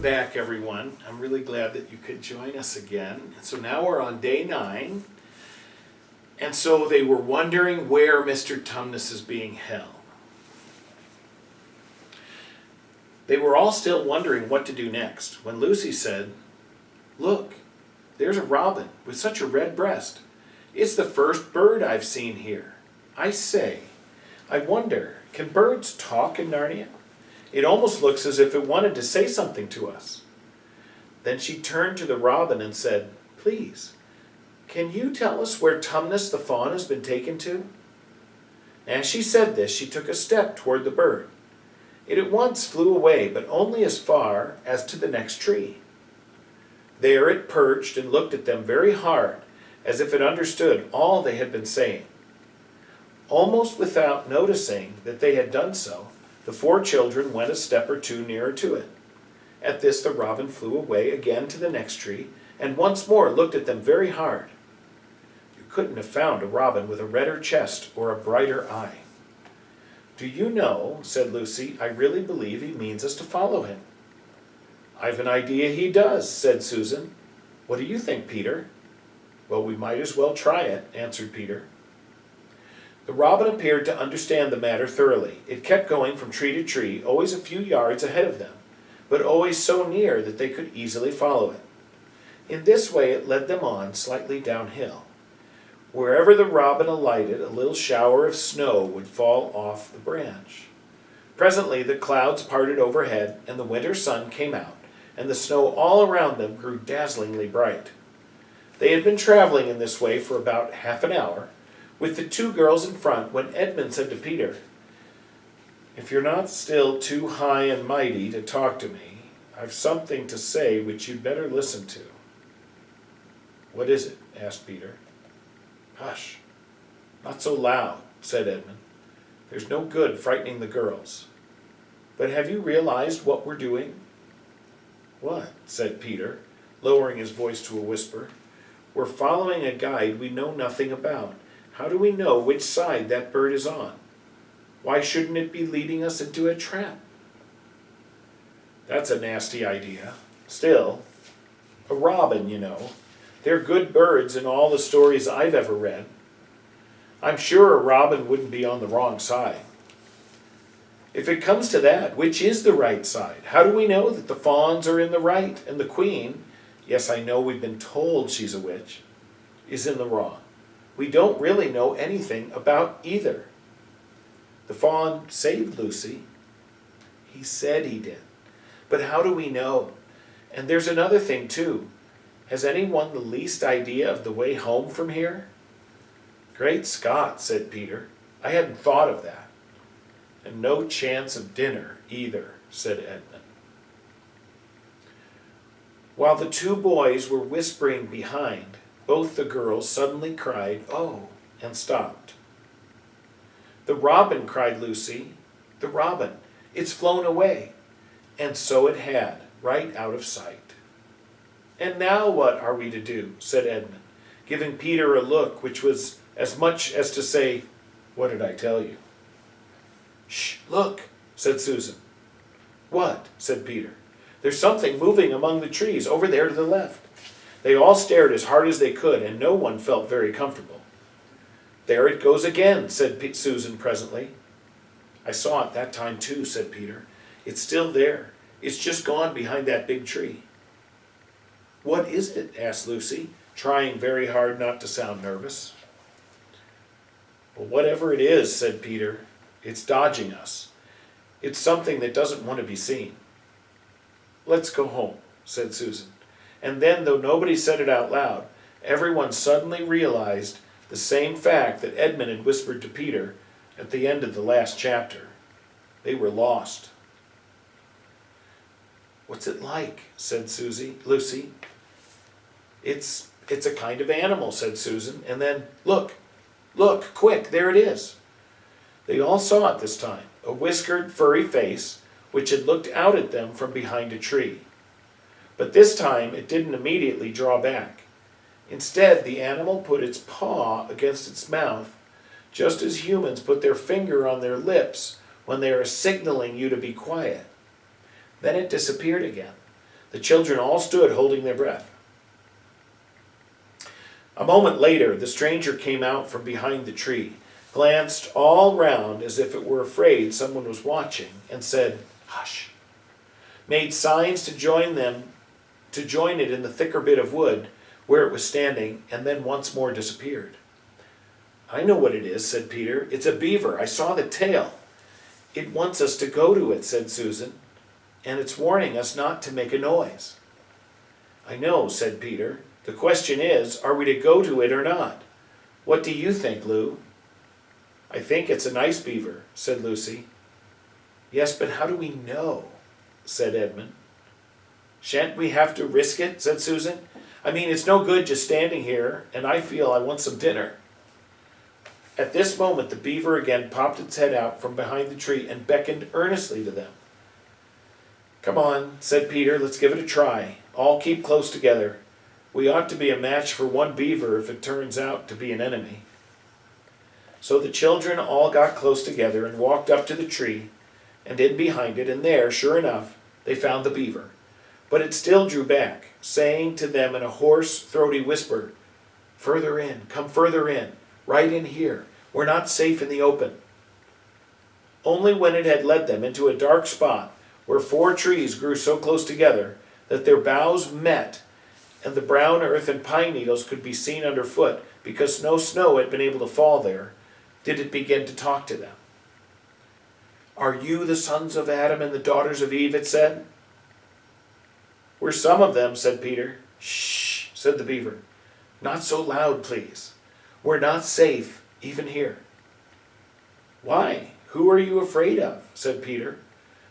back, everyone. I'm really glad that you could join us again. So now we're on day 9. And so they were wondering where Mr. Tumnus is being held. They were all still wondering what to do next when Lucy said, "Look, there's a robin with such a red breast. It's the first bird I've seen here. I say, I wonder, can birds talk in Narnia? It almost looks as if it wanted to say something to us." Then she turned to the robin and said, "Please, can you tell us where Tumnus the fawn has been taken to?" As she said this, she took a step toward the bird. It at once flew away, but only as far as to the next tree. There it perched and looked at them very hard, as if it understood all they had been saying. Almost without noticing that they had done so, the 4 children went a step or 2 nearer to it. At this the robin flew away again to the next tree, and once more looked at them very hard. You couldn't have found a robin with a redder chest or a brighter eye. "Do you know," said Lucy, "I really believe he means us to follow him." "I've an idea he does," said Susan. "What do you think, Peter?" "Well, we might as well try it," answered Peter. The robin appeared to understand the matter thoroughly. It kept going from tree to tree, always a few yards ahead of them, but always so near that they could easily follow it. In this way it led them on, slightly downhill. Wherever the robin alighted, a little shower of snow would fall off the branch. Presently the clouds parted overhead, and the winter sun came out, and the snow all around them grew dazzlingly bright. They had been traveling in this way for about half an hour, with the 2 girls in front, when Edmund said to Peter, "If you're not still too high and mighty to talk to me, I've something to say which you'd better listen to." "What is it?" asked Peter. "Hush, not so loud," said Edmund. "There's no good frightening the girls. But have you realized what we're doing?" "What?" said Peter, lowering his voice to a whisper. "We're following a guide we know nothing about. How do we know which side that bird is on? Why shouldn't it be leading us into a trap?" "That's a nasty idea. Still, a robin, you know. They're good birds in all the stories I've ever read. I'm sure a robin wouldn't be on the wrong side." "If it comes to that, which is the right side? How do we know that the fawns are in the right and the queen, yes, I know we've been told she's a witch, is in the wrong? We don't really know anything about either." "The fawn saved Lucy." "He said he did. But how do we know? And there's another thing, too. Has anyone the least idea of the way home from here?" "Great Scott," said Peter. "I hadn't thought of that." "And no chance of dinner, either," said Edmund. While the 2 boys were whispering behind, both the girls suddenly cried, "Oh," and stopped. "The robin," cried Lucy. "The robin. It's flown away." And so it had, right out of sight. "And now what are we to do?" said Edmund, giving Peter a look which was as much as to say, "What did I tell you?" "Shh, look," said Susan. "What?" said Peter. "There's something moving among the trees over there to the left." They all stared as hard as they could, and no one felt very comfortable. "There it goes again," said Susan presently. "I saw it that time too," said Peter. "It's still there. It's just gone behind that big tree." "What is it?" asked Lucy, trying very hard not to sound nervous. "Well, whatever it is," said Peter, "it's dodging us. It's something that doesn't want to be seen." "Let's go home," said Susan. And then, though nobody said it out loud, everyone suddenly realized the same fact that Edmund had whispered to Peter at the end of the last chapter. They were lost. "What's it like?" said Lucy. It's a kind of animal," said Susan, and then, look, quick, there it is." They all saw it this time, a whiskered, furry face, which had looked out at them from behind a tree. But this time it didn't immediately draw back. Instead, the animal put its paw against its mouth, just as humans put their finger on their lips when they are signaling you to be quiet. Then it disappeared again. The children all stood holding their breath. A moment later, the stranger came out from behind the tree, glanced all round as if it were afraid someone was watching, and said, "Hush," made signs to join it in the thicker bit of wood where it was standing, and then once more disappeared. "I know what it is," said Peter. "It's a beaver. I saw the tail." "It wants us to go to it," said Susan, "and it's warning us not to make a noise." "I know," said Peter. "The question is, are we to go to it or not? What do you think, Lou?" "I think it's a nice beaver," said Lucy. "Yes, but how do we know?" said Edmund. "Shan't we have to risk it?" said Susan. "I mean, it's no good just standing here, and I feel I want some dinner." At this moment, the beaver again popped its head out from behind the tree and beckoned earnestly to them. "Come on," said Peter, "let's give it a try. All keep close together. We ought to be a match for one beaver if it turns out to be an enemy." So the children all got close together and walked up to the tree and in behind it, and there, sure enough, they found the beaver. But it still drew back, saying to them in a hoarse, throaty whisper, "Further in, come further in, right in here. We're not safe in the open." Only when it had led them into a dark spot where 4 trees grew so close together that their boughs met and the brown earth and pine needles could be seen underfoot because no snow had been able to fall there, did it begin to talk to them. "Are you the sons of Adam and the daughters of Eve?" it said. "We're some of them," said Peter. "Shh," said the beaver. "Not so loud, please. We're not safe, even here." "Why? Who are you afraid of?" said Peter.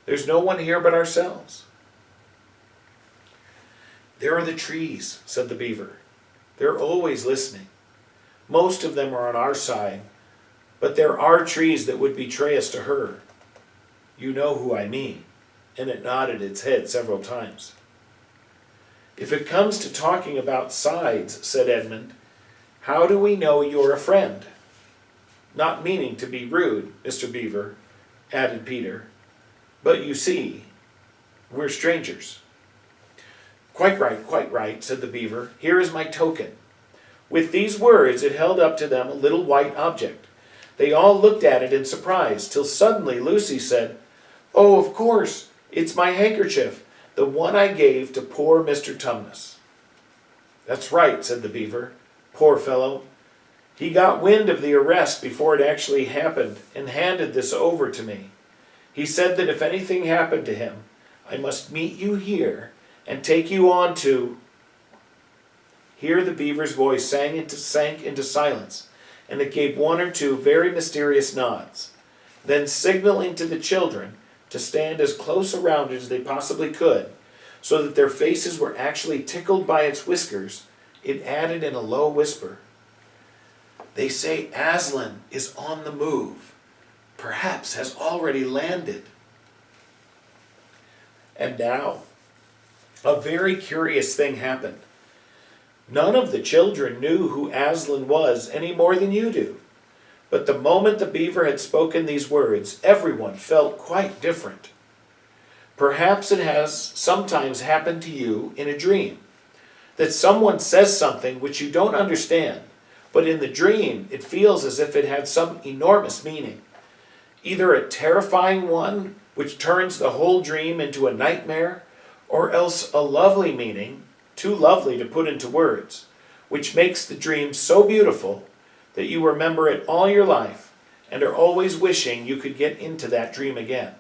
"There's no one here but ourselves." "There are the trees," said the beaver. "They're always listening. Most of them are on our side, but there are trees that would betray us to her. You know who I mean." And it nodded its head several times. "If it comes to talking about sides," said Edmund, "how do we know you're a friend?" "Not meaning to be rude, Mr. Beaver," added Peter, "but you see, we're strangers." Quite right," said the beaver. "Here is my token." With these words it held up to them a little white object. They all looked at it in surprise, till suddenly Lucy said, "Oh, of course, it's my handkerchief, the one I gave to poor Mr. Tumnus." "That's right," said the beaver. "Poor fellow. He got wind of the arrest before it actually happened and handed this over to me. He said that if anything happened to him, I must meet you here and take you on to—" Here the beaver's voice sank into silence, and it gave 1 or 2 very mysterious nods. Then, signaling to the children to stand as close around it as they possibly could, so that their faces were actually tickled by its whiskers, it added in a low whisper, "They say Aslan is on the move, perhaps has already landed." And now, a very curious thing happened. None of the children knew who Aslan was any more than you do. But the moment the beaver had spoken these words, everyone felt quite different. Perhaps it has sometimes happened to you in a dream, that someone says something which you don't understand, but in the dream it feels as if it had some enormous meaning, either a terrifying one which turns the whole dream into a nightmare, or else a lovely meaning, too lovely to put into words, which makes the dream so beautiful that you remember it all your life and are always wishing you could get into that dream again.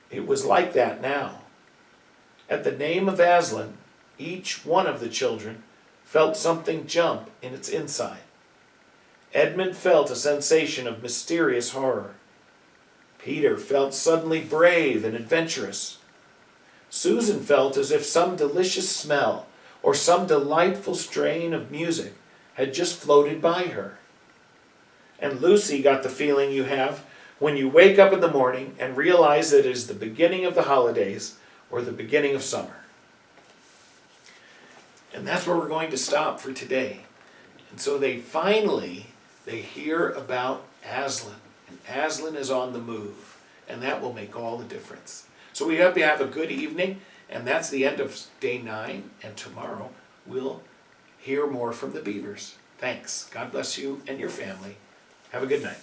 It was like that now. At the name of Aslan, each one of the children felt something jump in its inside. Edmund felt a sensation of mysterious horror. Peter felt suddenly brave and adventurous. Susan felt as if some delicious smell or some delightful strain of music had just floated by her. And Lucy got the feeling you have when you wake up in the morning and realize that it is the beginning of the holidays or the beginning of summer. And that's where we're going to stop for today. And so they hear about Aslan, and Aslan is on the move, and that will make all the difference. So we hope you have a good evening, And that's the end of day 9, and tomorrow we'll hear more from the beavers. Thanks. God bless you and your family. Have a good night.